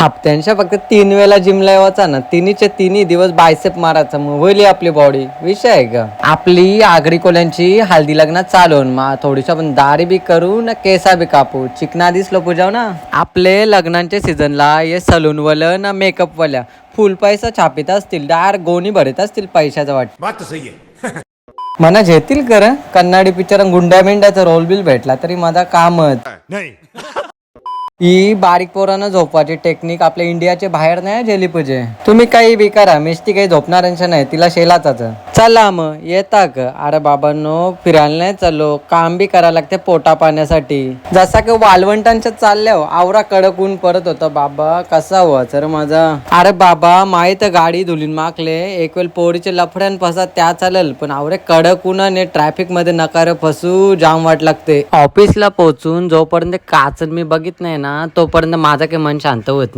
हप्त्यांच्या फक्त 3 वेळा जिमला यावाचा ना, तिन्हीचे तिन्ही दिवस बायसेप मारायचा, मग होईल आपली बॉडी. विषय आहे का आपली आगरी कोल्यांची हल्दी लग्नात चालून मा थोडीशी आपण दाढी बी करू ना, केसा बी कापू, चिकना दिसलो पूजाव ना. आपले लग्नांच्या सीझनला हे सलून वाला ना मेकअप वाल्या फुल पैसा छापित असतील, डायरेक्ट गोणी भरत असतील पैशाचा वाट. बात तो सही है. मना घेतील कर कन्नाडी पिक्चर गुंड्या बिंड्याचा रोल बिल भेटला तरी माझा कामच. नहीं. ही बारीक पोरांना झोपवाची टेक्निक आपल्या इंडियाचे बाहेर नाही झेली पाहिजे. तुम्ही काही बी करा, मिस्टी काही झोपणाऱ्यांच्या नाही, तिला शेलाचाच. चला मग येता का? अरे बाबांनो, फिरायला नाही चाललो, काम बी करायला लागते पोटा पाण्यासाठी. जसा की वालवंटांच्या चालल्या हो, आवरा कडक ऊन परत होता बाबा, कसा हुआ सर माझा. अरे बाबा माहित गाडी धुलीन माकले, एक वेळ पोरीचे लफड्यान फसा त्या चालेल, पण आवरे कडक उन्हाने ट्रॅफिक मध्ये नकार फसू जाम वाट लागते. ऑफिसला पोहोचून जोपर्यंत काचन मी बघित नाही ना, तोपर्यंत माझा काही मन शांत होत नाही.